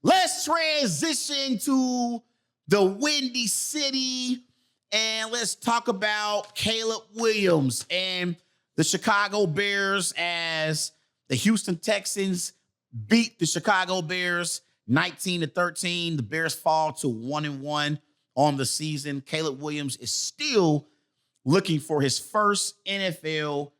Let's transition to the Windy City and let's talk about Caleb Williams and the Chicago Bears as the Houston Texans beat the Chicago Bears 19-13. The Bears fall to 1-1 on the season. Caleb Williams is still looking for his first NFL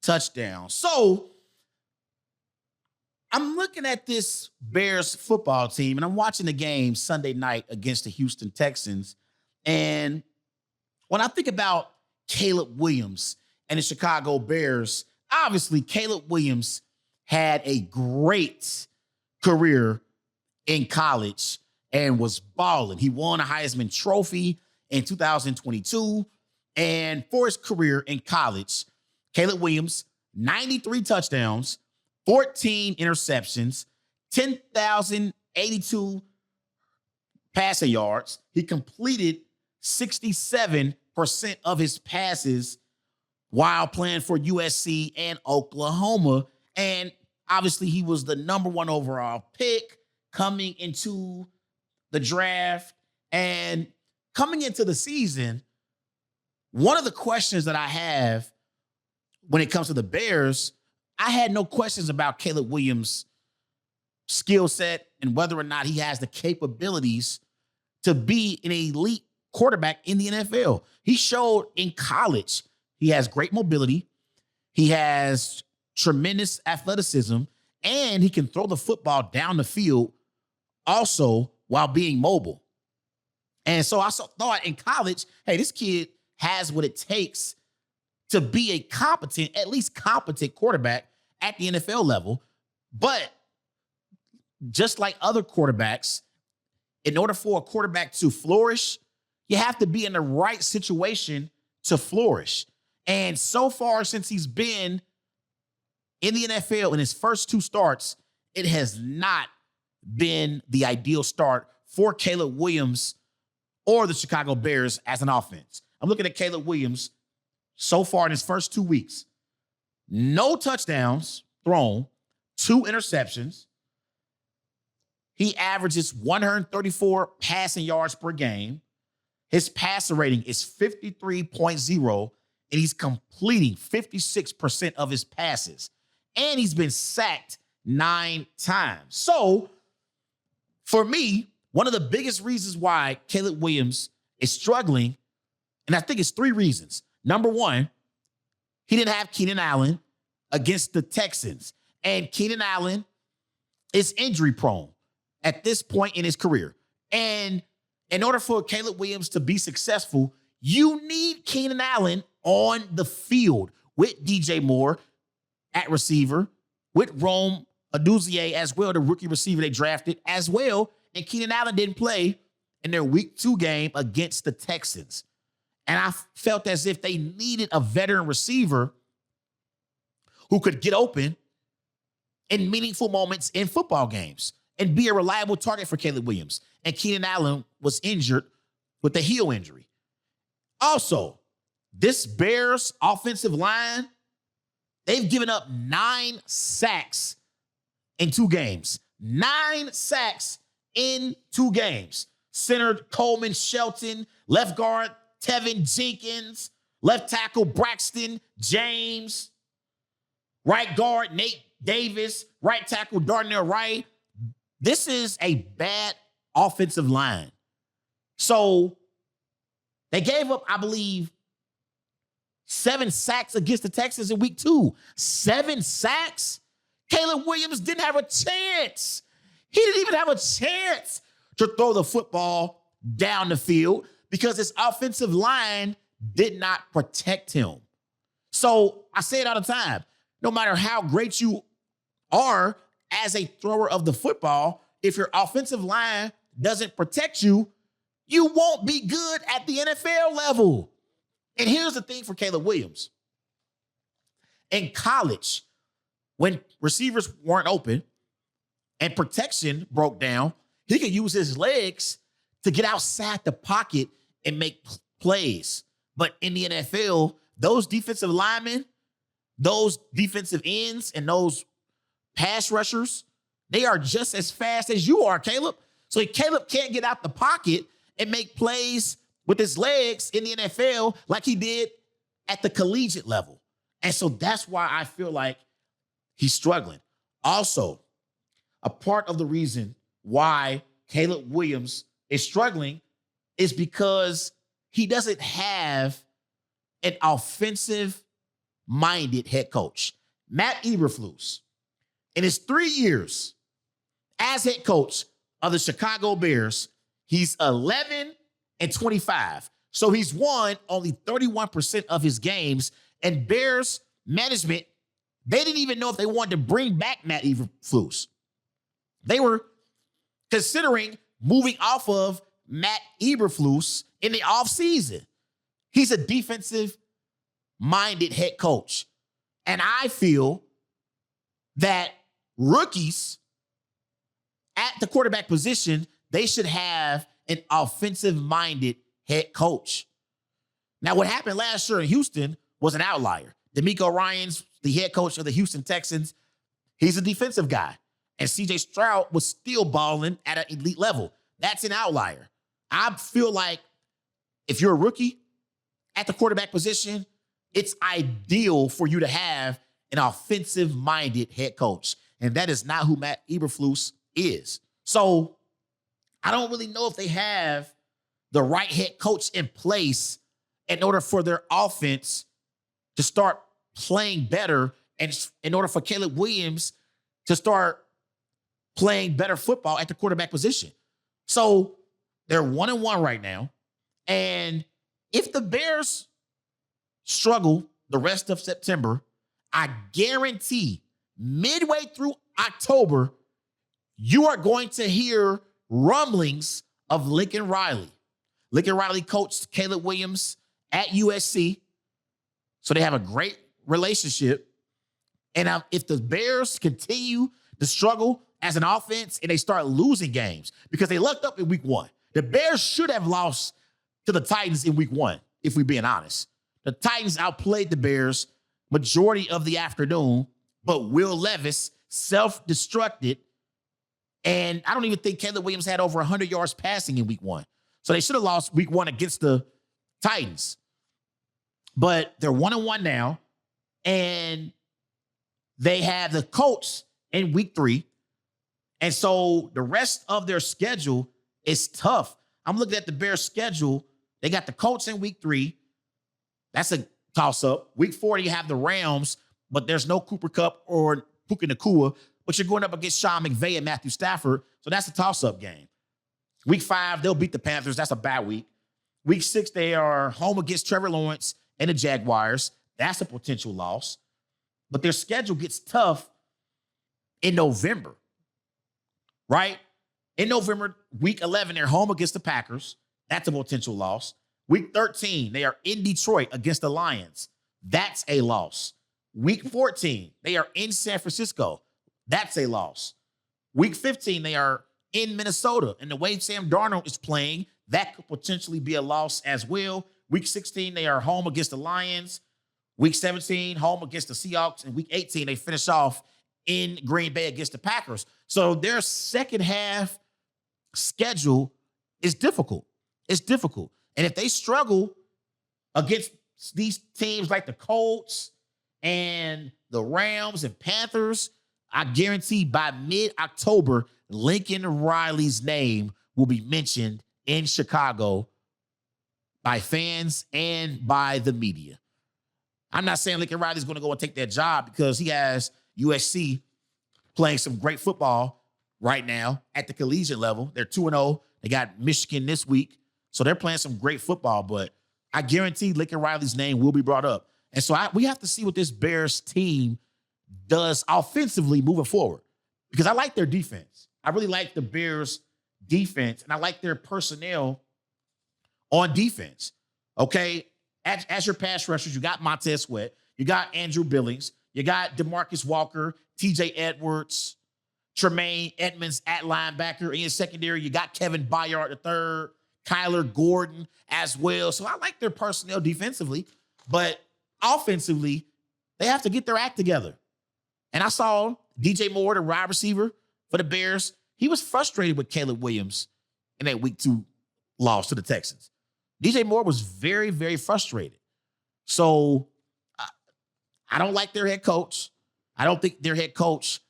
touchdown. So I'm looking at this Bears football team and I'm watching the game Sunday night against the Houston Texans. And when I think about Caleb Williams and the Chicago Bears, obviously Caleb Williams had a great career in college and was balling. He won a Heisman Trophy in 2022. And for his career in college, Caleb Williams, 93 touchdowns, 14 interceptions, 10,082 passing yards. He completed 67% of his passes while playing for USC and Oklahoma. And obviously, he was the number one overall pick coming into the draft. And coming into the season, one of the questions that I have when it comes to the Bears, I had no questions about Caleb Williams' skill set and whether or not he has the capabilities to be an elite quarterback in the NFL. He showed in college he has great mobility, he has tremendous athleticism, and he can throw the football down the field also while being mobile. And so I thought in college, hey, this kid has what it takes to be a competent, at least competent quarterback at the NFL level. But just like other quarterbacks, in order for a quarterback to flourish, you have to be in the right situation to flourish. And so far, since he's been in the NFL in his first two starts, it has not been the ideal start for Caleb Williams or the Chicago Bears as an offense. I'm looking at Caleb Williams so far in his first 2 weeks. No touchdowns thrown, 2 interceptions. He averages 134 passing yards per game. His passer rating is 53.0, and he's completing 56% of his passes. And he's been sacked 9 times. So, for me, one of the biggest reasons why Caleb Williams is struggling, and I think it's 3 reasons. Number one, he didn't have Keenan Allen against the Texans. And Keenan Allen is injury prone at this point in his career. And in order for Caleb Williams to be successful, you need Keenan Allen on the field with DJ Moore at receiver, with Rome Aduzier as well, the rookie receiver they drafted as well. And Keenan Allen didn't play in their week 2 game against the Texans. And I felt as if they needed a veteran receiver who could get open in meaningful moments in football games and be a reliable target for Caleb Williams. And Keenan Allen was injured with a heel injury. Also, this Bears offensive line, they've given up 9 sacks in 2 games. 9 sacks in 2 games. Center Coleman Shelton, left guard Tevin Jenkins, left tackle Braxton James, right guard Nate Davis, right tackle Darnell Wright. This is a bad offensive line. So they gave up, I believe, 7 sacks against the Texans in week 2. 7 sacks? Caleb Williams didn't have a chance. He didn't even have a chance to throw the football down the field because his offensive line did not protect him. So I say it all the time. No matter how great you are as a thrower of the football, if your offensive line doesn't protect you, you won't be good at the NFL level. And here's the thing for Caleb Williams. In college, when receivers weren't open and protection broke down, he could use his legs to get outside the pocket and make plays. But in the NFL, those defensive linemen, those defensive ends, and those pass rushers, They are just as fast as you are, Caleb. So Caleb can't get out the pocket and make plays with his legs in the NFL like he did at the collegiate level. And so that's why I feel like he's struggling. Also, a part of the reason why Caleb Williams is struggling is because he doesn't have an offensive-minded head coach. Matt Eberflus, in his 3 years as head coach of the Chicago Bears, he's 11-25. So he's won only 31% of his games. And Bears management, they didn't even know if they wanted to bring back Matt Eberflus. They were considering moving off of Matt Eberflus in the offseason. He's a defensive-minded head coach. And I feel that rookies at the quarterback position, they should have an offensive-minded head coach. Now, what happened last year in Houston was an outlier. DeMeco Ryans, the head coach of the Houston Texans, he's a defensive guy. And C.J. Stroud was still balling at an elite level. That's an outlier. I feel like if you're a rookie at the quarterback position, it's ideal for you to have an offensive-minded head coach. And that is not who Matt Eberflus is. So I don't really know if they have the right head coach in place in order for their offense to start playing better and in order for Caleb Williams to start playing better football at the quarterback position. So they're 1-1 right now. And if the Bears struggle the rest of September, I guarantee midway through October, you are going to hear rumblings of Lincoln Riley. Lincoln Riley coached Caleb Williams at USC. So they have a great relationship. And if the Bears continue to struggle as an offense and they start losing games, because they lucked up in week 1. The Bears should have lost to the Titans in week 1, if we're being honest. The Titans outplayed the Bears majority of the afternoon, but Will Levis self-destructed. And I don't even think Caleb Williams had over 100 yards passing in week 1. So they should have lost week 1 against the Titans. But they're 1-1 now. And they have the Colts in week 3. And so the rest of their schedule is tough. I'm looking at the Bears' schedule. They got the Colts in week 3. That's a toss-up. Week 4, you have the Rams, but there's no Cooper Kupp or Puka Nacua, but you're going up against Sean McVay and Matthew Stafford, so that's a toss-up game. Week 5, they'll beat the Panthers. That's a bad week. Week 6, they are home against Trevor Lawrence and the Jaguars. That's a potential loss. But their schedule gets tough in November, right? In November, week 11, they're home against the Packers. That's a potential loss. Week 13, they are in Detroit against the Lions. That's a loss. Week 14, they are in San Francisco. That's a loss. Week 15, they are in Minnesota. And the way Sam Darnold is playing, that could potentially be a loss as well. Week 16, they are home against the Lions. Week 17, home against the Seahawks. And week 18, they finish off in Green Bay against the Packers. So their second half schedule is difficult. It's difficult. And if they struggle against these teams like the Colts and the Rams and Panthers, I guarantee by mid-October, Lincoln Riley's name will be mentioned in Chicago by fans and by the media. I'm not saying Lincoln Riley's going to go and take that job because he has USC playing some great football right now at the collegiate level. They're 2-0. They got Michigan this week. So they're playing some great football, but I guarantee Lincoln Riley's name will be brought up. And so we have to see what this Bears team does offensively moving forward, because I like their defense. I really like the Bears defense, and I like their personnel on defense. Okay, as your pass rushers, you got Montez Sweat, you got Andrew Billings, you got DeMarcus Walker, TJ Edwards, Tremaine Edmonds at linebacker. In your secondary, you got Kevin Byard III, Kyler Gordon as well. So I like their personnel defensively, but offensively, they have to get their act together. And I saw DJ Moore, the wide receiver for the Bears, he was frustrated with Caleb Williams in that week 2 loss to the Texans. DJ Moore was very, very frustrated. So I don't like their head coach. I don't think their head coach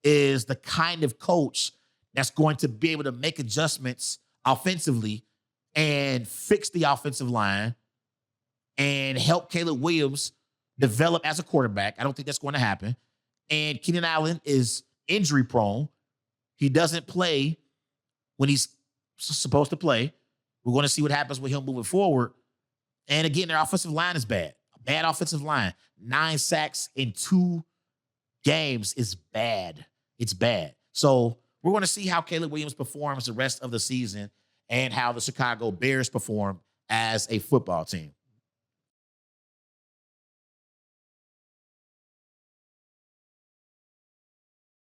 is the kind of coach that's going to be able to make adjustments offensively and fix the offensive line and help Caleb Williams develop as a quarterback. I don't think that's going to happen. And Keenan Allen is injury prone. He doesn't play when he's supposed to play. We're going to see what happens with him moving forward. And again, their offensive line is bad. A bad offensive line. 9 sacks in 2 games is bad. It's bad. So we're going to see how Caleb Williams performs the rest of the season and how the Chicago Bears perform as a football team.